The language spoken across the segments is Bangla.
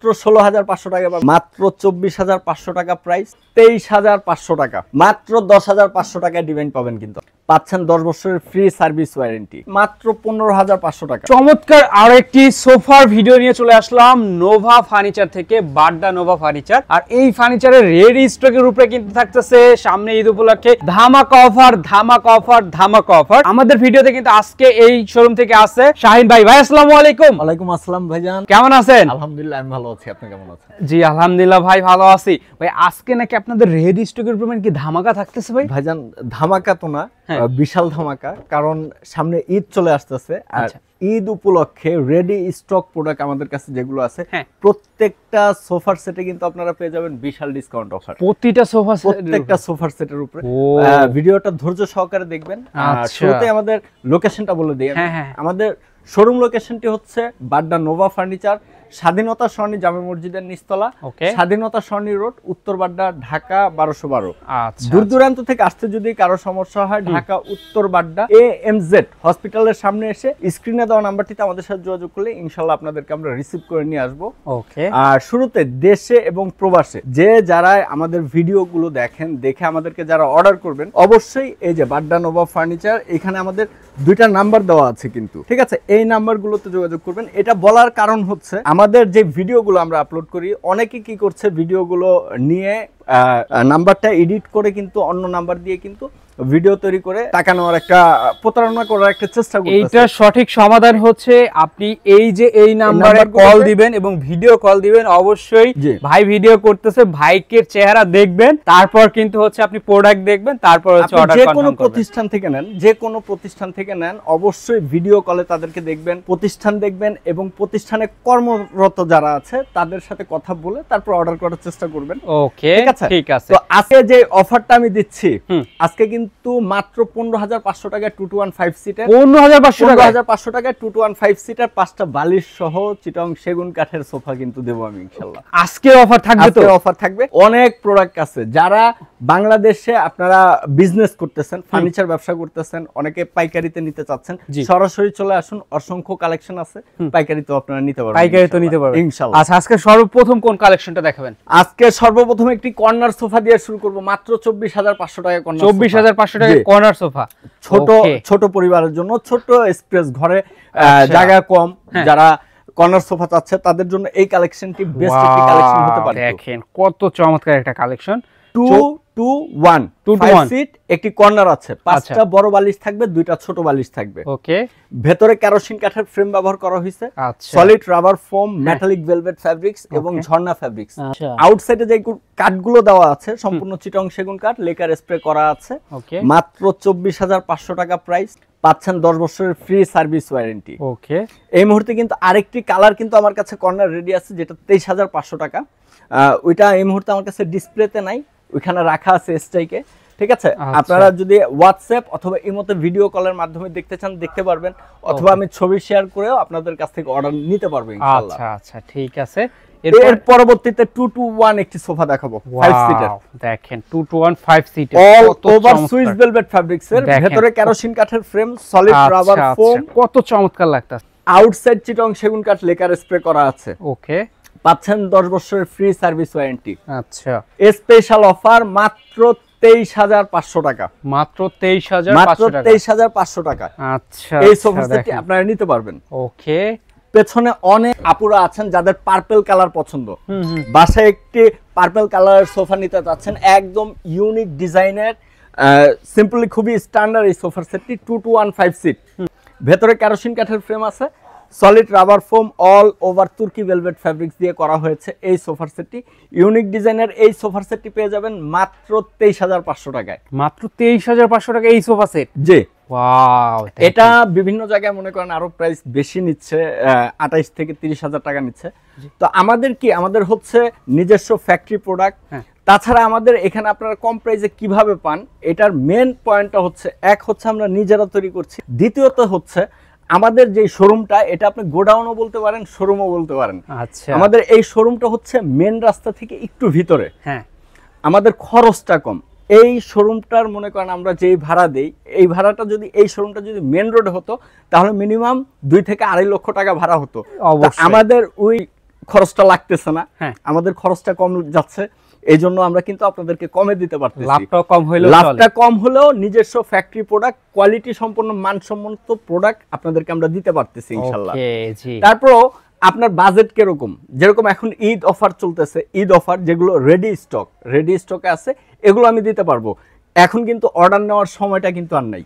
মাত্র 16,500 টাকা, মাত্র 24,500 টাকা প্রাইস, 23,500 টাকা, মাত্র 10,500 টাকায় ডিজাইন পাবেন, কিন্তু পাচ্ছেন 10 বছরের ফ্রি সার্ভিস ওয়ারেন্টি, মাত্র 15,500 টাকা। চমৎকার আরেকটি সোফার ভিডিও নিয়ে চলে আসলাম নোভা ফার্নিচার থেকে, বাড্ডা নোভা ফার্নিচার। আর এই ফার্নিচারের রেডি স্টকের উপরে কিন্তু থাকতেছে সামনে ঈদ উপলক্ষে ধামাকা অফার, ধামাকা অফার, ধামাকা অফার। আমাদের ভিডিওতে কিন্তু আজকে এই শোরুম থেকে আছে শাহিন ভাই। ভাই আসসালামু আলাইকুম। ওয়ালাইকুম আসসালাম ভাইজান, কেমন আছেন? আলহামদুলিল্লাহ আমি ভালো আছি, আপনি কেমন আছেন? জি আলহামদুলিল্লাহ ভাই ভালো আছি। ভাই আজকে নাকি আপনাদের রেডি স্টকের উপরে কি ধামাকা থাকতেছে ভাই? ভাইজান ধামাকা তো না, বিশাল ধামাকা, কারণ সামনে ঈদ চলে আসতেছে। আর ঈদ উপলক্ষে রেডি স্টক প্রোডাক্ট আমাদের কাছে যেগুলো আছে প্রত্যেকটা সোফার সেটে কিন্তু আপনারা পেয়ে যাবেন বিশাল ডিসকাউন্ট অফার, প্রত্যেকটা সোফার সেটের উপরে। ভিডিওটা ধৈর্য সহকারে দেখবেন। আর শুরুতে আমাদের লোকেশনটা বলে দিই। আমাদের শোরুম লোকেশনটি হচ্ছে বাড্ডা নোভা ফার্নিচার, স্বাধীনতা সরণি জামে মসজিদের নিচতলা, স্বাধীনতা সরণি রোড, উত্তর বাড্ডা, ঢাকা 1212। দূর দূরান্ত থেকে আসতে যদি কারো সমস্যা হয়, ঢাকা উত্তর বাড্ডা AMZ হসপিটালের সামনে এসে স্ক্রিনে দেওয়া নাম্বারটিতে আমাদের সাথে যোগাযোগ করলে ইনশাআল্লাহ আপনাদেরকে আমরা রিসিভ করে নিয়ে আসবো। আর শুরুতে দেশে এবং প্রবাসে যে যারা আমাদের ভিডিওগুলো দেখেন, দেখে আমাদেরকে যারা অর্ডার করবেন, অবশ্যই এই যে বাড্ডা নোভা ফার্নিচার, এখানে আমাদের দুইটা নাম্বার দেওয়া আছে কিন্তু, ঠিক আছে? এই নাম্বারগুলোতে যোগাযোগ করবেন। এটা বলার কারণ হচ্ছে আমাদের যে ভিডিওগুলো আমরা আপলোড করি, অনেকে কি করছে ভিডিওগুলো নিয়ে নাম্বারটা এডিট করে কিন্তু অন্য নাম্বার দিয়ে কিন্তু ভিডিও তৈরি করে টাকা নেওয়ার একটা প্রতারণা করার একটা চেষ্টা করতেছে। এইটা সঠিক সমাধান হচ্ছে আপনি এই যে এই নাম্বারে কল দিবেন এবং ভিডিও কল দিবেন। অবশ্যই ভাই ভিডিও করতেছে, ভাইকে চেহারা দেখবেন, তারপর কিন্তু হচ্ছে আপনি প্রোডাক্ট দেখবেন, তারপর হচ্ছে অর্ডার কনফার্ম করবেন। যে কোনো প্রতিষ্ঠান থেকে নেন, যে কোনো প্রতিষ্ঠান থেকে নেন, অবশ্যই ভিডিও কলে তাদেরকে দেখবেন, প্রতিষ্ঠান দেখবেন এবং প্রতিষ্ঠানে কর্মরত যারা আছে তাদের সাথে কথা বলে তারপর অর্ডার করার চেষ্টা করবেন। ওকে, ঠিক আছে। তো আজকে যে অফারটা আমি দিচ্ছি, আজকে কিন্তু মাত্র 15,500 টাকা 2-1-5 সিটার, 15,500 টাকা 2-1-5 সিটার 5টা বালিশ সহ চিটং সেগুন কাঠের সোফা কিন্তু দেব আমি ইনশাআল্লাহ। আজকে অফার থাকবে, তো অফার থাকবে। অনেক প্রোডাক্ট আছে। যারা বাংলাদেশে আপনারা বিজনেস করতেছেন, ফার্নিচার ব্যবসা করতেছেন, অনেকে পাইকারিতে নিতে চাচ্ছেন, সরাসরি চলে আসুন, অসংখ্য কালেকশন আছে, পাইকারিতেও আপনারা নিতে পারবেন, পাইকারিতে নিতে পারবেন ইনশাআল্লাহ। আচ্ছা, আজকে সর্বপ্রথম কোন কালেকশনটা দেখাবেন? আজকে সর্বপ্রথম একটি কর্নার সোফা দিয়ে শুরু করব, মাত্র 24,500 টাকা কর্নার, 24,500 টাকা কর্নার সোফা। ছোট পরিবারের জন্য, ছোট স্পেস, ঘরে জায়গা কম, যারা কর্নার সোফা চাচ্ছে তাদের জন্য এই কালেকশনটি বেস্ট একটি কালেকশন হতে পারে। দেখেন কত চমৎকার একটা কালেকশন। 2-1 সিট, একটি কর্নার আছে, 5টা বড় বালিশ থাকবে, 2টা ছোট বালিশ থাকবে। ওকে, ভেতরে কেরোসিন কাঠের ফ্রেম ব্যবহার করা হয়েছে, solid rubber foam, metallic velvet fabrics এবং ঝর্ণা ফ্যাব্রিক্স। আউটসাইডে যে কাঠগুলো দেওয়া আছে সম্পূর্ণ চিটং সেগুন কাঠ, লেকার স্প্রে করা আছে। মাত্র 24,500 টাকা প্রাইস, পাচ্ছেন 10 বছরের ফ্রি সার্ভিস ওয়ারেন্টি। ওকে, এই মুহূর্তে কিন্তু আরেকটি কালার কিন্তু আমার কাছে কর্নার রেডি আছে, যেটা 23,500 টাকা। ওইটা এই মুহূর্তে আমার কাছে ডিসপ্লেতে নাই, ওইখানে রাখা আছে স্ট্রাইকে, ঠিক আছে? আপনারা যদি হোয়াটসঅ্যাপ অথবা ইমোতে ভিডিও কলের মাধ্যমে দেখতে চান দেখতে পারবেন, অথবা আমি ছবি শেয়ার করেও আপনাদের কাছ থেকে অর্ডার নিতে পারবো ইনশাআল্লাহ। আচ্ছা, ঠিক আছে। এর পরবর্তীতে 2-1 একটি সোফা দেখাবো, 5 সিটার। দেখেন 2-1 5 seater, all over Swiss velvet fabrics এর, ভেতরে কেরোসিন কাঠের ফ্রেম, সলিড রাবার ফোম, কত চমৎকার লাগতাছে। আউটসাইড চিটং সেগুন কাঠ লেকার স্প্রে করা আছে। ওকে, পাচ্ছেন 10 বছরের ফ্রি সার্ভিস ওয়ারেন্টি। আচ্ছা, স্পেশাল অফার মাত্র 23,500 টাকা, মাত্র 23,500 টাকা। আচ্ছা, এই সোফা সেটটি আপনারা নিতে পারবেন। ওকে, পেছনে অনেক আপুরা আছেন যাদের পার্পল কালার পছন্দ, বাসায় একটি পার্পল কালারের সোফা নিতে চাচ্ছেন, একদম ইউনিক ডিজাইনের, সিম্পলি খুবই স্ট্যান্ডার্ড এই সোফা সেটটি। 2-1-5 সিট, ভেতরে কেরোসিন কাঠের ফ্রেম আছে, solid rubber foam, all over তুর্কি ভেলভেট ফ্যাব্রিক্স দিয়ে করা হয়েছে এই সোফার সেটটি। ইউনিক ডিজাইনের এই সোফার সেটটি পেয়ে যাবেন মাত্র 23,500 টাকায়। মাত্র 23,500 টাকা এই সোফা সেট। জি, ওয়াও। এটা বিভিন্ন জায়গায় মনে করেন আরো প্রাইস বেশি নিচ্ছে, 28 থেকে 30,000 টাকা নিচ্ছে। তো আমাদের হচ্ছে নিজস্ব ফ্যাক্টরি প্রোডাক্ট। তাছাড়া আমাদের এখানে আপনারা কম প্রাইসে কিভাবে পান, এটার মেন পয়েন্টটা হচ্ছে, এক হচ্ছে আমরা নিজেরা তৈরি করছি, দ্বিতীয়ত হচ্ছে আমাদের যে শোরুমটা, এটা আপনি গোডাউনও বলতে পারেন, শোরুমও বলতে পারেন। আচ্ছা, আমাদের এই শোরুমটা হচ্ছে মেন রাস্তা থেকে একটু ভিতরে, আমাদের খরচটা কম। এই শোরুমটার মনে করেন আমরা যেই ভাড়া দেই, এই ভাড়াটা যদি এই শোরুমটা যদি মেন রোডে হতো তাহলে মিনিমাম 2 থেকে 2.5 লক্ষ টাকা ভাড়া হতো। আমাদের ওই খরচটা লাগতেছে না, আমাদের খরচটা কম যাচ্ছে, এই জন্য আমরা কিন্তু আপনাদেরকে কমে দিতে পারতেছি। লাভটা কম হলেও নিজস্ব ফ্যাক্টরি প্রোডাক্ট, কোয়ালিটি সম্পন্ন মানসম্মত প্রোডাক্ট আপনাদেরকে আমরা দিতে পারতেছি ইনশাআল্লাহ। তারপরও আপনার বাজেট কিরকম, যেরকম এখন ঈদ অফার চলতেছে, ঈদ অফার যেগুলো রেডি স্টকে আছে এগুলো আমি দিতে পারবো। এখন কিন্তু অর্ডার নেওয়ার সময়টা কিন্তু আর নাই,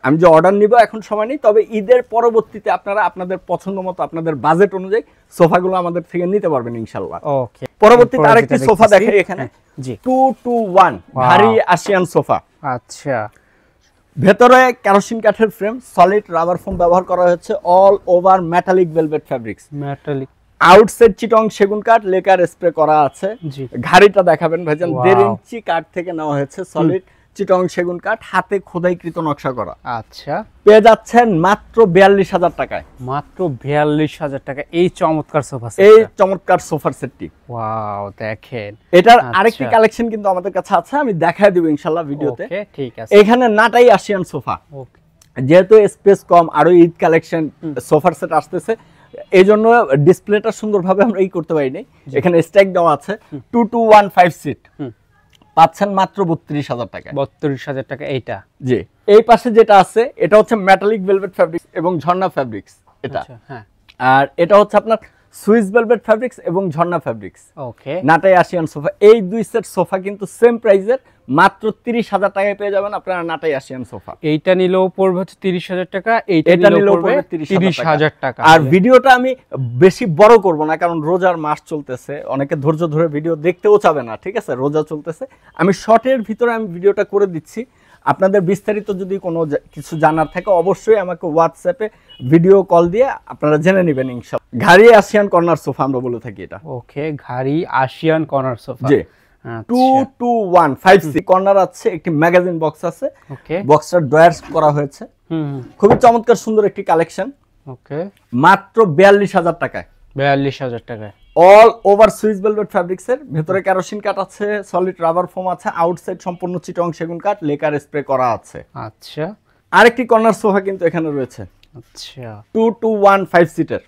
আমি যে অর্ডার নিব এখন সময় নেই, তবে ঈদের পরবর্তীতে আপনারা আপনাদের পছন্দ মতো আপনাদের বাজেট অনুযায়ী সোফাগুলো আমাদের থেকে নিতে পারবেন ইনশাআল্লাহ। ওকে, পরবর্তীতে আরেকটি সোফা দেখাই এখানে, 2-2-1 ভারী আশিয়ান সোফা। আচ্ছা, ভেতরে কেরোসিন কাঠের ফ্রেম, সলিড রাবার ফোম ব্যবহার করা হয়েছে, all over metallic velvet fabrics, outside চিটং সেগুন কাঠ লেকার স্প্রে করা আছে। ঘাড়িটা দেখাবেন ভাইজান, 1.5 ইঞ্চি কাঠ থেকে নেওয়া হয়েছে, সলিড চিটং সেগুন কাঠ, হাতে খোদাইকৃত নকশা করা। আচ্ছা, পেয়ে যাচ্ছেন মাত্র 42,000 টাকায়। মাত্র 42,000 টাকা এই চমৎকার সোফা সেট, এই চমৎকার সোফার সেটটি। ওয়াও, দেখেন এটার আরেকটি কালেকশন কিন্তু আমাদের কাছে আছে, আমি দেখায় দিব ইনশাআল্লাহ ভিডিওতে। ওকে, ঠিক আছে। এখানে নাটাই আশিয়ান সোফা, ওকে, যেহেতু স্পেস কম, আরো ঈদ কালেকশন সোফার সেট আসতেছে, এই জন্য ডিসপ্লেটা সুন্দরভাবে আমরা করতে পারিনি। এখানে স্ট্যাক দেওয়া আছে, 2-2-1-5 সিট পাচ্ছেন মাত্র 32,000 টাকা। 32,000 টাকা এইটা। জি, এই পাশে যেটা আছে এটা হচ্ছে মেটালিক ভেলভেট ফ্যাব্রিক্স এবং ঝর্ণা ফ্যাব্রিক্স এটা। হ্যাঁ, আর এটা হচ্ছে আপনার সুইস ভেলভেট ফ্যাব্রিক্স এবং ঝর্ণা ফ্যাব্রিক্স। ওকে, নাটাই আশিয়ান সোফা, এই দুই সেট সোফা কিন্তু সেম প্রাইসের, মাত্র 30,000 টাকায় পেয়ে যাবেন আপনারা নাটাই আশিয়ান সোফা। এইটা নিলেও পড়বে হচ্ছে 30,000 টাকা, এইটা নিলেও পড়বে 30,000 টাকা। আর ভিডিওটা আমি বেশি বড় করব না, কারণ রোজার মাস চলতেছে, অনেকে ধৈর্য ধরে ভিডিও দেখতেও চাবে না, ঠিক আছে, রোজা চলতেছে। আমি শর্টের ভিতরে আমি ভিডিওটা করে দিচ্ছি। আপনাদের বিস্তারিত যদি কোনো কিছু জানার থাকে অবশ্যই আমাকে হোয়াটসঅ্যাপে ভিডিও কল দিয়ে আপনারা জেনে নেবেন ইনশাআল্লাহ। ঘাড়ি আশিয়ান কর্নার সোফা আমরা বলে থাকি এটা। ওকে, ঘাড়ি আশিয়ান কর্নার সোফা। জি, 2-2-1-5 কর্নার আছে, একটি ম্যাগাজিন বক্স আছে। ওকে, বক্সটা ড্রয়ার করা হয়েছে, খুবই চমৎকার সুন্দর একটি কালেকশন। ওকে, মাত্র 42,000 টাকায়। 42,000 টাকায় all over Swiss velvet fabrics এর, ভেতরে কেরোসিন কাঠ আছে, সলিড রাবার ফোম আছে, আউটসাইড সম্পূর্ণ চিটং সেগুন কাঠ লেকার স্প্রে করা আছে। আচ্ছা, আরেকটি কর্নার সোফা কিন্তু এখানে রয়েছে। আচ্ছা, 2-2-1-5 সিটের,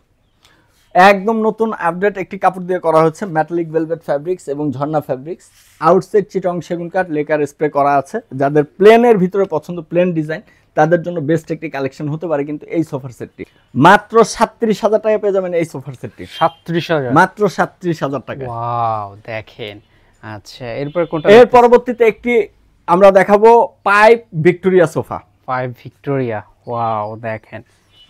একদম নতুন আপডেট একটি কাপড় দিয়ে করা হচ্ছে, মেটালিক ভেলভেট ফ্যাব্রিক্স এবং ঝর্ণা ফ্যাব্রিক্স, আউটসাইড চিটং সেগুন কাঠ লেকার স্প্রে করা আছে। যাদের প্লেনের ভিতরে পছন্দ, প্লেন ডিজাইন, তাদের জন্য বেস্ট একটি কালেকশন হতে পারে কিন্তু এই সোফার সেটটি। মাত্র 37,000 টাকায় পেয়ে যাবেন এই সোফার সেটটি। 37,000, মাত্র 37,000 টাকা। ওয়াও, দেখেন। আচ্ছা, এরপর কোনটা? এর পরবর্তীতে একটি আমরা দেখাবো pipe Victoria sofa. Pipe Victoria, wow, দেখেন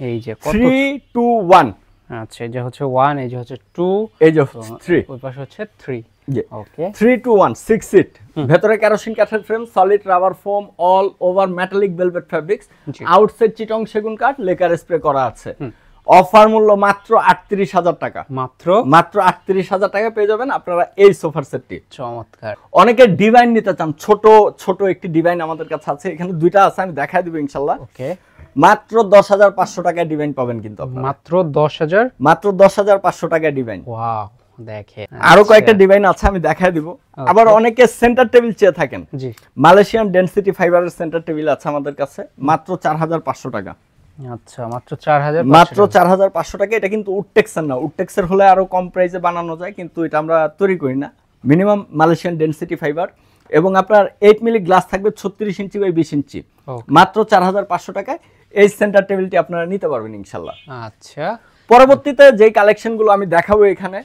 এই যে 3-2-1। আচ্ছা, এই যে হচ্ছে 1, এই যে হচ্ছে 2, এই যে 3, ওই পাশে হচ্ছে 3। ওকে, 3-2-1-6 সিট, ভেতরে কেরোসিন কাঠের frame, solid rubber foam, all over metallic velvet fabrics, outside চিটং সেগুন কাঠ লেকার স্প্রে করা আছে। অফার মূল্য মাত্র 38,000 টাকা। মাত্র 38,000 টাকা পেয়ে যাবেন আপনারা এই সোফার সেটটি। চমৎকার। অনেকে ডিভাইন নিতে চান, ছোট ছোট একটি ডিভাইন আমাদের কাছে আছে, এখানে দুইটা আছে, আমি দেখাই দিব ইনশাআল্লাহ। ওকে, মাত্র 10,500 টাকায় ডিভাইন পাবেন কিন্তু আপনারা। মাত্র 10,000, মাত্র 10,500 টাকায় ডিভাইন। ওয়াও, দেখেন আরো কয়েকটা ডিভাইন আছে, আমি দেখাই দিব। আবার অনেকে সেন্টার টেবিল চেয়ে থাকেন, জি, মালয়েশিয়ান ডেনসিটি ফাইবারের সেন্টার টেবিল আছে আমাদের কাছে, মাত্র 4,500 টাকা। আচ্ছা, মাত্র 4,500 টাকা। এটা কিন্তু উডটেক্সের না, উডটেক্সের হলে আরো কম প্রাইসে বানানো যায়, কিন্তু এটা আমরা তৈরি করি না। মিনিমাম মালয়েশিয়ান ডেনসিটি ফাইবার এবং আপনার 8 মিলি গ্লাস থাকবে, 36 ইঞ্চি বাই 20 ইঞ্চি। মাত্র 4,500 টাকায় এই সেন্টার টেবিলটি আপনারা নিতে পারবেন ইনশাআল্লাহ। আচ্ছা, পরবর্তীতে যে কালেকশনগুলো আমি দেখাবো, এখানে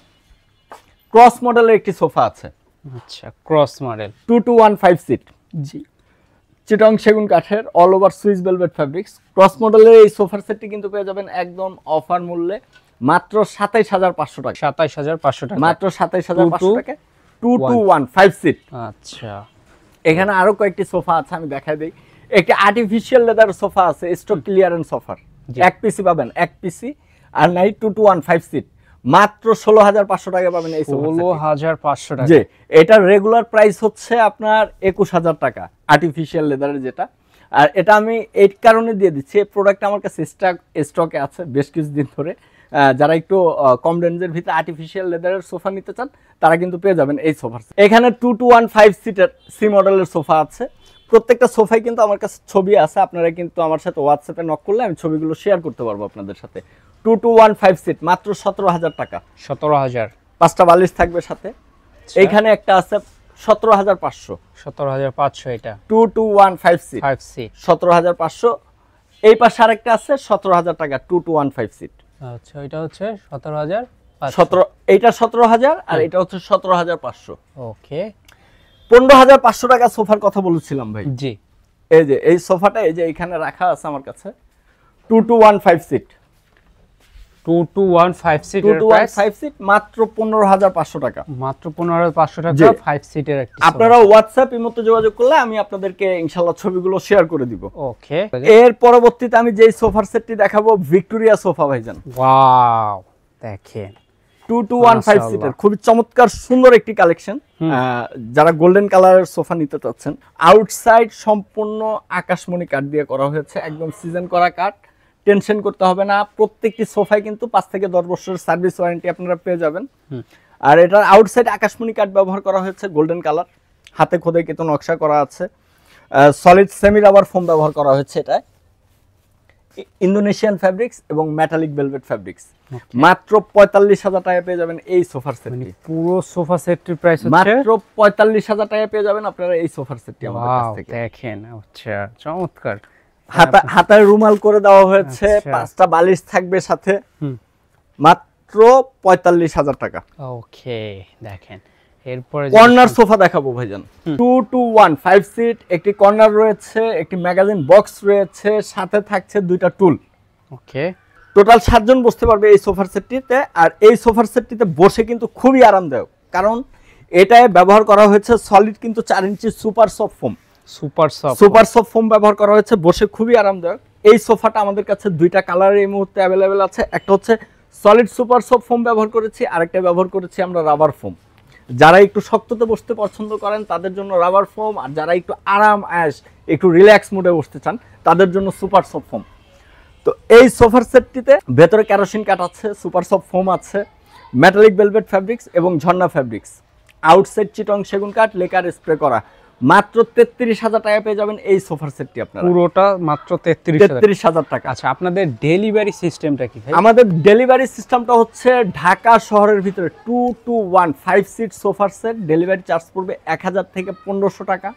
ক্রস মডেলের একটি সোফা আছে। আচ্ছা, ক্রস মডেল 2-2-1-5 সিট। জি, চিটং সেগুন কাঠের, all over Swiss velvet fabrics. Cross মডেলের এই সোফার সেটটি কিন্তু পেয়ে যাবেন একদম অফার মূল্যে, মাত্র 27,500 টাকা। 27,500 টাকা, মাত্র 27,500 টাকা। 2-2-1-5 সিট। আচ্ছা, এখানে আরো কয়েকটি সোফা আছে, আমি দেখাই দেই। একটি আর্টিফিশিয়াল লেদার সোফা আছে, স্টক ক্লিয়ারেন্স অফার, এক পিসি পাবেন, এক পিসি, আর নাই 2-2-1-5 সিট, মাত্র 16,500 টাকা পাবেন এই সোফা। 16,500 টাকা। জি, এটার রেগুলার প্রাইস হচ্ছে আপনার 21,000 টাকা আর্টিফিশিয়াল লেদারের যেটা। আর এটা আমি এই কারণে দিয়ে দিচ্ছি, এই প্রোডাক্ট আমার কাছে স্টকে আছে বেশ কিছুদিন ধরে। যারা একটু কম রেঞ্জের ভিতরে আর্টিফিশিয়াল লেদারের সোফা নিতে চান তারা কিন্তু পেয়ে যাবেন এই সোফা। এখানে 2-2-1-5 সিটের সি মডেলের সোফা আছে। প্রত্যেকটা সোফায় কিন্তু আমার কাছে ছবি আছে, আপনারা কিন্তু আমার সাথে হোয়াটসঅ্যাপে নক করলে আমি ছবিগুলো শেয়ার করতে পারবো আপনাদের সাথে। 2215 সিট মাত্র 17000 টাকা। 17000, 5টা বালিশ থাকবে সাথে। এইখানে একটা আছে 17500। 17500 এটা 2215 সিট 5 সিট 17500। এই পাশে আরেকটা আছে 17000 টাকা 2215 সিট। আচ্ছা এটা হচ্ছে 17000, 17 এইটা 17000 আর এটা হচ্ছে 17500। ওকে 15500 টাকা সোফার কথা বলেছিলাম ভাই। জি এই যে এই সোফাটা এই যে এখানে রাখা আছে আমার কাছে 2215 সিট 2215 সিট 2215 সিট মাত্র 15500 টাকা। মাত্র 15500 টাকা 5 সিটের একটা। আপনারা হোয়াটসঅ্যাপ ইমোতে যোগাযোগ করলে আমি আপনাদেরকে ইনশাআল্লাহ ছবিগুলো শেয়ার করে দিব। ওকে এর পরবর্তীতে আমি যেই সোফার সেটটি দেখাবো ভিক্টোরিয়া সোফা ভাইজান। ওয়াও দেখেন 2215 সিটের খুবই চমৎকার সুন্দর একটি কালেকশন। যারা গোল্ডেন কালারের সোফা নিতে চাচ্ছেন, আউটসাইড সম্পূর্ণ আকাশমণি কাঠ দিয়ে করা হয়েছে, একদম সিজন করা কাঠ, টেনশন করতে হবে না। প্রত্যেকটি সোফায় কিন্তু 5 থেকে 10 বছরের সার্ভিস ওয়ারেন্টি আপনারা পেয়ে যাবেন। আর এটার আউটসাইড আকাশমণি কাঠ ব্যবহার করা হয়েছে গোল্ডেন কালার, হাতে খোদাই কিন্তু নকশা করা আছে। সলিড সেমি রাবার ফোম ব্যবহার করা হয়েছে এটা, ইন্দোনেশিয়ান ফ্যাব্রিক্স এবং মেটালিক ভেলভেট ফ্যাব্রিক্স। মাত্র 45000 টাকায় পেয়ে যাবেন এই সোফার সেটটি। পুরো সোফা সেটটির প্রাইস হচ্ছে মাত্র 45000 টাকায় পেয়ে যাবেন আপনারা এই সোফার সেটটি আমাদের কাছ থেকে। দেখেন আচ্ছা চমৎকার। হাতায় রুমাল করে দেওয়া হয়েছে, 5টা বালিশ থাকবে সাথে, মাত্র 45000 টাকা। ওকে দেখেন এরপরে কর্নার সোফা দেখাবো ভাইজান। 2215 সিট, একটি কর্নার রয়েছে, একটি ম্যাগাজিন বক্স রয়েছে, সাথে থাকছে 2টা টুল। ওকে টোটাল 7 জন বসতে পারবে এই সোফার সেটটিতে। আর এই সোফার সেটটিতে বসে কিন্তু খুবই আরামদায়ক, কারণ এটায় ব্যবহার করা হয়েছে সলিড কিন্তু 4 inch super soft foam. Super soft foam ব্যবহার করা হয়েছে, বসে খুবই আরামদায়ক। এই সোফাটা আমাদের কাছে 2টা কালারে এই মুহূর্তে অ্যাভেলেবেল আছে। একটা হচ্ছে সলিড সুপার সফট ফোম ব্যবহার করেছি, আরেকটা ব্যবহার করেছি আমরা রাবার ফোম। যারা একটু শক্ততে বসতে পছন্দ করেন তাদের জন্য রাবার ফোম, আর যারা একটু আরাম আয়েশ একটু রিল্যাক্স মুডে বসতে চান তাদের জন্য সুপার সফট ফোম। তো এই সোফার সেটটিতে ভেতরে কেরোসিন কাঠ আছে, সুপার সফট ফোম আছে, মেটালিক ভেলভেট ফ্যাব্রিক্স এবং ঝর্ণা ফ্যাব্রিক্স, আউটসাইড চিটং সেগুন কাঠ লেকার স্প্রে করা। মাত্র 33000 টাকা পেয়ে যাবেন এই সোফার সেটটি আপনারা। পুরোটা মাত্র 33000 টাকা। আচ্ছা আপনাদের ডেলিভারি সিস্টেমটা কি ভাই? আমাদের ডেলিভারি সিস্টেমটা হচ্ছে ঢাকা শহরের ভিতরে 2215 সিট সোফার সেট ডেলিভারি চার্জ পড়বে 1000 থেকে 1500 টাকা।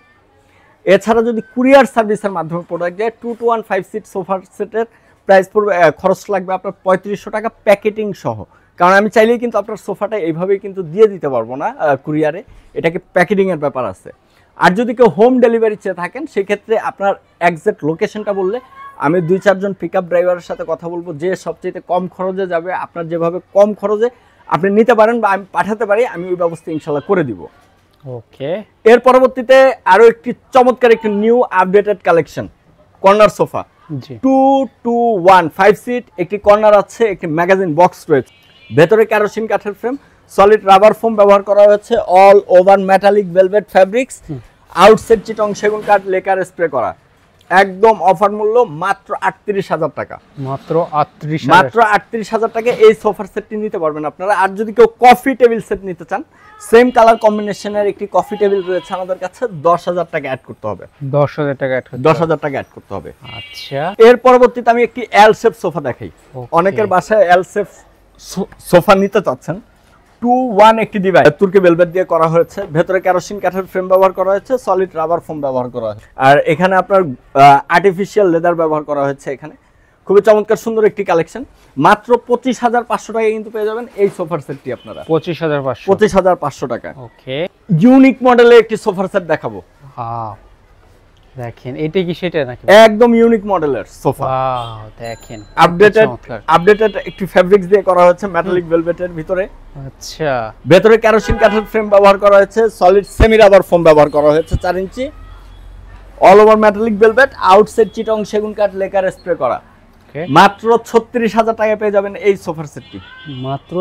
এছাড়া যদি কুরিয়ার সার্ভিসের মাধ্যমে প্রোডাক্ট যায় 2215 সিট সোফার সেটের প্রাইস পড়বে, খরচ লাগবে আপনার 3500 টাকা প্যাকেটিং সহ। কারণ আমি চাইলেই কিন্তু আপনার সোফাটা এইভাবেই কিন্তু দিয়ে দিতে পারবো না কুরিয়ারে, এটাকে প্যাকেটিংয়ের ব্যাপার আছে। আর যদি কেউ হোম ডেলিভারি চেয়ে থাকেন সেক্ষেত্রে আপনার একজ্যাক্ট লোকেশনটা বললে আমি 2-4 জন পিকআপ ড্রাইভারের সাথে কথা বলবো, যে সবচেয়ে কম খরচে যাবে, আপনার যেভাবে কম খরচে আপনি নিতে পারেন বা আমি পাঠাতে পারি, আমি ওই ব্যবস্থা ইনশাল্লাহ করে দিব। ওকে এর পরবর্তীতে আরো একটি চমৎকার একটি new updated collection corner sofa 2215 seat, একটি কর্নার আছে, একটি ম্যাগাজিন বক্স রয়েছে, ভেতরে কেরোসিন কাঠের ফ্রেম, সলিড রাবার ফোম ব্যবহার করা হয়েছে, all over metallic velvet fabrics, outside চিটং সেগুন কাঠ লেকার স্প্রে করা। একদম অফার মূল্য মাত্র 38000 টাকা। মাত্র 38000 টাকা এই সোফার সেটটি নিতে পারবেন আপনারা। আর যদি কেউ কফি টেবিল সেট নিতে চান, সেম কালার কম্বিনেশনের একটি কফি টেবিল রয়েছে আমাদের কাছে, 10000 টাকা অ্যাড করতে হবে। 10000 টাকা অ্যাড করতে হবে। আচ্ছা এর পরবর্তীতে আমি একটি এল শেপ সোফা দেখাই। অনেকের বাসায় এল শেপ সোফা নিতে চাচ্ছেন। 2-1 একটি ডিভাইস তুর্কি ভেলভেট দিয়ে করা হয়েছে, ভেতরে কেরোসিন কাঠের ফ্রেম ব্যবহার করা হয়েছে, সলিড রাবার ফোম ব্যবহার করা হয়েছে, আর এখানে আপনার আর্টিফিশিয়াল লেদার ব্যবহার করা হয়েছে। এখানে খুবই চমৎকার সুন্দর একটি কালেকশন। মাত্র 25500 টাকায় কিন্তু পেয়ে যাবেন এই সোফার সেটটি আপনারা। 25500 টাকা। ওকে ইউনিক মডেলের একটি সোফার সেট দেখাবো। দেখেন এটা কি সেটা নাকি? একদম ইউনিক মডেলের সোফা। ওয়াও দেখেন আপডেটেড একটি ফ্যাব্রিক্স দিয়ে করা হয়েছে মেটালিক ভেলভেটের ভিতরে। আচ্ছা ভেতরে কেরোসিন কাঠের ফ্রেম ব্যবহার করা হয়েছে, সলিড সেমি রাবার ফোম ব্যবহার করা হয়েছে 4 inch, all over metallic velvet, outside চিটং সেগুন কাঠ লেকার স্প্রে করা। মাত্র 36000 টাকায় পেয়ে যাবেন এই সোফার সেটটি। মাত্র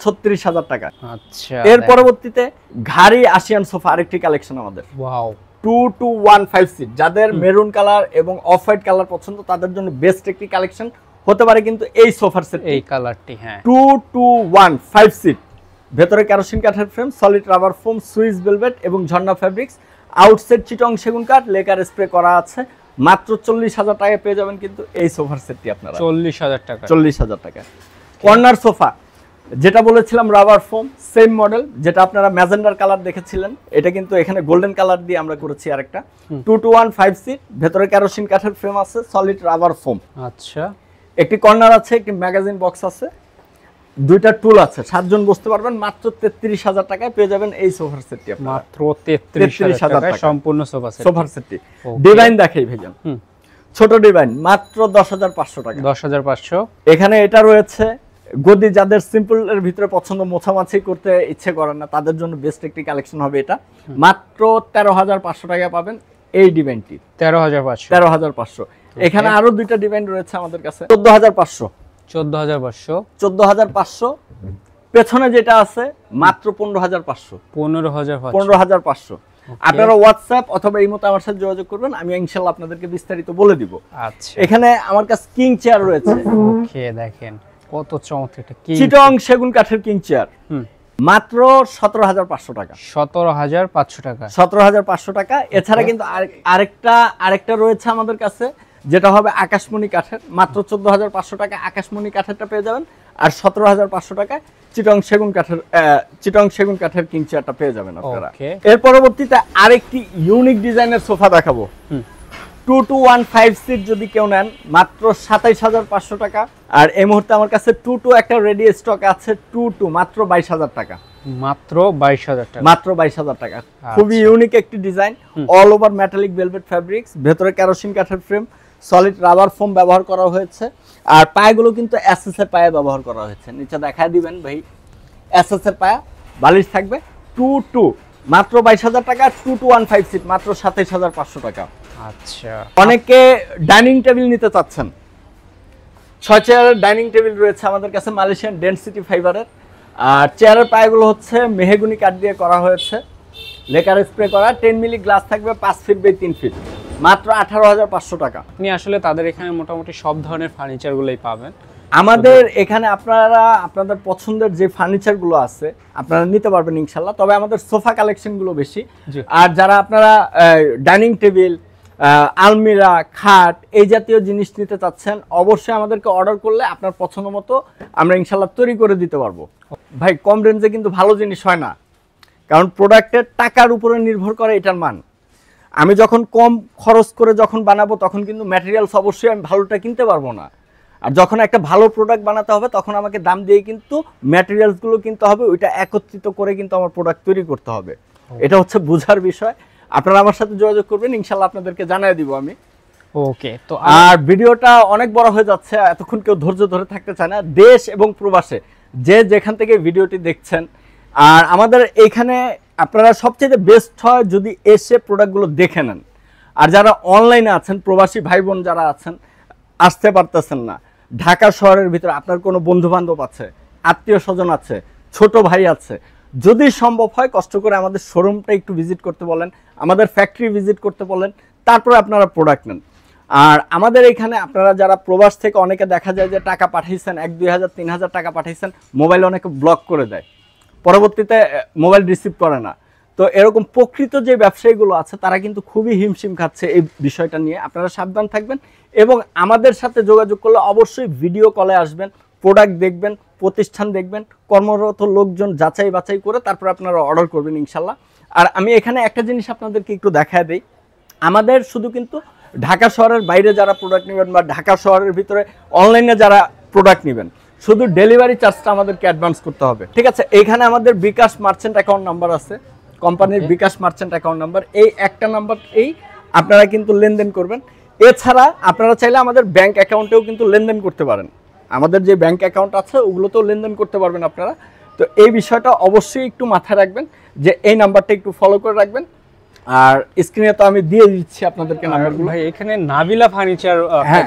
36000 টাকা। আচ্ছা এর পরবর্তীতে ঘাড়ি আসিয়ান সোফা আরেকটি কালেকশন আমাদের। ওয়াও 2215 সিট, যাদের মেরুন কালার এবং অফ হোয়াইট কালার পছন্দ তাদের জন্য বেস্ট একটি কালেকশন হতে পারে কিন্তু এই সোফার সেট। এই কালারটি হ্যাঁ 2215 সিট, ভেতরে কেরোসিন কাঠের frame, solid rubber foam, Swiss velvet এবং ঝর্ণা ফ্যাব্রিক্স, আউটসাইড চিটং সেগুন কাঠ লেকার স্প্রে করা আছে। মাত্র 40,000 টাকায় পেয়ে যাবেন কিন্তু এই সোফার সেটটি আপনারা। 40,000 টাকা। 40,000 টাকা। কর্নার সোফা যেটা বলেছিলাম রাবার ফোম, সেম মডেল, যেটা আপনারা ম্যাজেন্ডার কালার দেখেছিলেন, এটা কিন্তু এখানে গোল্ডেন কালার দিয়ে আমরা করেছি আরেকটা। 2 to 1 5 সিট, ভেতরে কেরোসিন কাঠের ফ্রেম আছে, সলিড রাবার ফোম। আচ্ছা, একটি কর্নার আছে, একটি ম্যাগাজিন বক্স আছে, দুইটা টুল আছে, 7 জন বসতে পারবেন। মাত্র 33,000 টাকায় পেয়ে যাবেন এই সোফার সেটটি। মাত্র 33,000 টাকায় সম্পূর্ণ সোফার সেটটি। ডিজাইন দেখাই ভাইজান, ছোট ডিজাইন, মাত্র 10,500 টাকা। 10,500। এখানে এটা রয়েছে গদি, যাদের সিম্পল এর ভিতরে পছন্দ, মোছামাছি করতে ইচ্ছে করেন না, তাদের জন্য বেস্ট একটি কালেকশন হবে এটা। মাত্র 13,500 টাকা পাবেন এই ডিজাইনটি। 13,500। এখানে আরো দুইটা ডিজাইন রয়েছে আমাদের কাছে। 14,500। 14,500। পেছনে যেটা আছে মাত্র 15,500। 15,500। আপনারা হোয়াটসঅ্যাপ অথবা ইমোতে আমার সাথে যোগাযোগ করবেন, আমি ইনশাআল্লাহ আপনাদেরকে বিস্তারিত বলে দিব। আচ্ছা, এখানে আমার কাছে কিং চেয়ার রয়েছে। ওকে, দেখেন কত চমৎকার একটা কিং চিটং সেগুন কাঠের কিং চেয়ার, মাত্র 17,500 টাকা। 17,500 টাকা। 17,500 টাকা। এছাড়া কিন্তু আরেকটা রয়েছে আমাদের কাছে, যেটা হবে আকাশমণি কাঠের, মাত্র 14,500 টাকা আকাশমণি কাঠেরটা পেয়ে যাবেন। আর 17,500 টাকায় চিটং সেগুন কাঠের কিং চেয়ারটা পেয়ে যাবেন আপনারা। এর পরবর্তীতে আরেকটি ইউনিক ডিজাইনের সোফা দেখাবো। 2 to 1 5 সিট যদি কেউ নেন, মাত্র 27,500 টাকা। আর এই মুহূর্তে আমার কাছে 2 to একটা রেডি স্টক আছে, 2 to মাত্র 22,000 টাকা। মাত্র 22,000 টাকা। মাত্র 22,000 টাকা। খুবই ইউনিক একটি design, all over metallic velvet fabrics, ভেতরে কেরোসিন কাঠের ফ্রেম, সলিড রাবার ফোম ব্যবহার করা হয়েছে। আর পায়াগুলো কিন্তু এসএস এর পায়া ব্যবহার করা হয়েছে। নিচে দেখায় দিবেন ভাই, এসএস এর পায়া, বালিশ থাকবে। 2 to মাত্র 22,000 টাকা। 2 to 1 5 সিট মাত্র 27,500 টাকা। আচ্ছা, অনেকে ডাইনিং টেবিল নিতে চাচ্ছেন, 6 চেয়ারের ডাইনিং টেবিল রয়েছে আমাদের কাছে, মালয়েশিয়ান ডেনসিটি ফাইবারের। আর চেয়ারের পায়াগুলো হচ্ছে মেহগুনি কাঠ দিয়ে করা হয়েছে, লেকার স্প্রে করা। 10 মিলি গ্লাস থাকবে, 5 ফিট বাই 3 ফিট, মাত্র 18,500 টাকা। আপনি আসলে তাদের এখানে মোটামুটি সব ধরনের ফার্নিচারগুলোই পাবেন আমাদের এখানে। আপনারা আপনাদের পছন্দের যে ফার্নিচারগুলো আছে আপনারা নিতে পারবেন ইনশাল্লাহ। তবে আমাদের সোফা কালেকশনগুলো বেশি। আর যারা আপনারা ডাইনিং টেবিল, আলমিরা, খাট এই জাতীয় জিনিস নিতে চাচ্ছেন, অবশ্যই আমাদেরকে অর্ডার করলে আপনার পছন্দ মতো আমরা ইনশাল্লাহ তৈরি করে দিতে পারবো। ভাই, কম রেঞ্জে কিন্তু ভালো জিনিস হয় না, কারণ প্রোডাক্টের টাকার উপরে নির্ভর করে এটার মান। আমি যখন কম খরচ করে যখন বানাবো, তখন কিন্তু ম্যাটেরিয়ালস অবশ্যই আমি ভালোটা কিনতে পারবো না। আর যখন একটা ভালো প্রোডাক্ট বানাতে হবে, তখন আমাকে দাম দিয়ে কিন্তু ম্যাটেরিয়ালসগুলো কিনতে হবে, ওইটা একত্রিত করে কিন্তু আমার প্রোডাক্ট তৈরি করতে হবে। এটা হচ্ছে বোঝার বিষয়। আপনারা আমার সাথে যোগাযোগ করবেন, ইনশাল্লাহ আপনাদেরকে জানিয়ে দিব আমি। ওকে, তো আর ভিডিওটা অনেক বড় হয়ে যাচ্ছে, এতক্ষণ কেউ ধৈর্য ধরে থাকতে চায় না। দেশ এবং প্রবাসে যে যেখান থেকে ভিডিওটি দেখছেন, আর আমাদের এইখানে আপনারা সবচেয়ে বেস্ট হয় যদি এসে প্রোডাক্টগুলো দেখে নেন। আর যারা অনলাইনে আছেন, প্রবাসী ভাই বোন যারা আছেন, আসতে পারতেছেন না, ঢাকা শহরের ভিতরে আপনার কোনো বন্ধু বান্ধব আছে, আত্মীয় স্বজন আছে, ছোট ভাই আছে, যদি সম্ভব হয় কষ্ট করে আমাদের শোরুমটা একটু ভিজিট করতে বলেন, আমাদের ফ্যাক্টরি ভিজিট করতে বলেন, তারপরে আপনারা প্রোডাক্ট নেন। আর আমাদের এখানে আপনারা যারা প্রবাস থেকে, অনেকে দেখা যায় যে টাকা পাঠাইছেন, 1-2 হাজার 3 হাজার টাকা পাঠাইছেন, মোবাইল অনেকে ব্লক করে দেয়, পরবর্তীতে মোবাইল রিসিভ করে না। তো এরকম প্রকৃত যে ব্যবসায়ীগুলো আছে, তারা কিন্তু খুবই হিমশিম খাচ্ছে এই বিষয়টা নিয়ে। আপনারা সাবধান থাকবেন এবং আমাদের সাথে যোগাযোগ করলে অবশ্যই ভিডিও কলে আসবেন, প্রোডাক্ট দেখবেন, প্রতিষ্ঠান দেখবেন, কর্মরত লোকজন যাচাই বাছাই করে তারপর আপনারা অর্ডার করবেন ইনশাল্লাহ। আর আমি এখানে একটা জিনিস আপনাদেরকে একটু দেখায় দিই, আমাদের শুধু কিন্তু ঢাকা শহরের বাইরে যারা প্রোডাক্ট নেবেন বা ঢাকা শহরের ভিতরে অনলাইনে যারা প্রোডাক্ট নেবেন, শুধু ডেলিভারি চার্জটা আমাদেরকে অ্যাডভান্স করতে হবে, ঠিক আছে? এইখানে আমাদের বিকাশ মার্চেন্ট অ্যাকাউন্ট নাম্বার আছে, কোম্পানির বিকাশ মার্চেন্ট অ্যাকাউন্ট নাম্বার, এই একটা নাম্বার এই আপনারা কিন্তু লেনদেন করবেন। এছাড়া আপনারা চাইলে আমাদের ব্যাংক অ্যাকাউন্টেও কিন্তু লেনদেন করতে পারেন, আমাদের যে ব্যাংক অ্যাকাউন্ট আছে ওগুলোতেও লেনদেন করতে পারবেন আপনারা। তো এই বিষয়টা অবশ্যই একটু মাথায় রাখবেন যে এই নাম্বারটা একটু ফলো করে রাখবেন। আর স্ক্রিনে তো আমি দিয়ে দিচ্ছি আপনাদেরকে নাম্বারগুলো। ভাই এখানে নাবিলা ফার্নিচার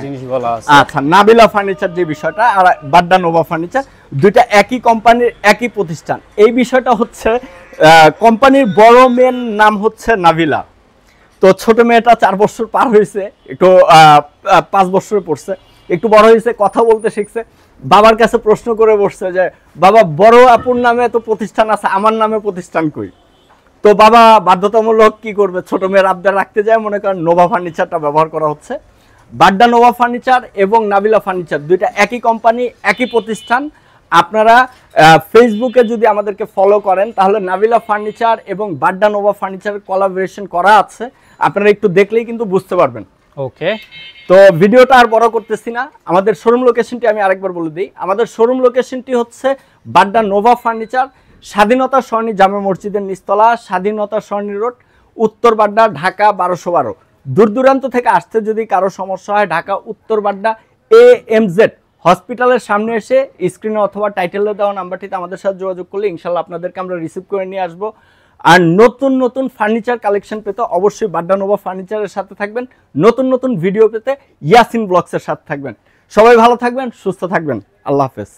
জিনিস বলা আছে। আচ্ছা, নাবিলা ফার্নিচার যে বিষয়টা আর বাড্ডা নোভা ফার্নিচার, দুইটা একই কোম্পানির একই প্রতিষ্ঠান। এই বিষয়টা হচ্ছে কোম্পানির বড় মেয়ের নাম হচ্ছে নাবিলা, তো ছোট মেয়েটা 4 বছর পার হয়েছে, একটু 5 বছরে পড়ছে, একটু বড় হয়েছে, কথা বলতে শিখছে, বাবার কাছে প্রশ্ন করে বসছে যে বাবা, বড় আপুর নামে তো প্রতিষ্ঠান আছে, আমার নামে প্রতিষ্ঠান কই? তো বাবা বাধ্যতামূলক কি করবে, ছোট মেয়ের আবদার রাখতে যায়, মনে করেন নোভা ফার্নিচারটা ব্যবহার করা হচ্ছে। বাড্ডা নোভা ফার্নিচার এবং নাবিলা ফার্নিচার দুইটা একই কোম্পানি, একই প্রতিষ্ঠান। আপনারা ফেসবুকে যদি আমাদেরকে ফলো করেন তাহলে নাবিলা ফার্নিচার এবং বাড্ডা নোভা ফার্নিচারের কোলাবোরেশন করা আছে, আপনারা একটু দেখলেই কিন্তু বুঝতে পারবেন। ওকে, তো ভিডিওটা আর বড় করতেছি না, আমাদের শোরুম লোকেশনটি আমি আরেকবার বলে দিই। আমাদের শোরুম লোকেশনটি হচ্ছে বাড্ডা নোভা ফার্নিচার, স্বাধীনতা সরণি জামে মসজিদের নিচতলা, স্বাধীনতা সরণি রোড, উত্তর বাড্ডা, ঢাকা 1212। দূর দূরান্ত থেকে আসতে যদি কারো সমস্যা হয়, ঢাকা উত্তর বাড্ডা AMZ হসপিটালের সামনে এসে স্ক্রিনে অথবা টাইটেলে দেওয়া নাম্বারটিতে আমাদের সাথে যোগাযোগ করলে ইনশাল্লাহ আপনাদেরকে আমরা রিসিভ করে নিয়ে আসবো। আর নতুন নতুন ফার্নিচার কালেকশন পেতে অবশ্যই বাড্ডা নোভা ফার্নিচারের সাথে থাকবেন, নতুন নতুন ভিডিও পেতে ইয়াসিন ব্লগসের সাথে থাকবেন। সবাই ভালো থাকবেন, সুস্থ থাকবেন, আল্লাহ হাফেজ।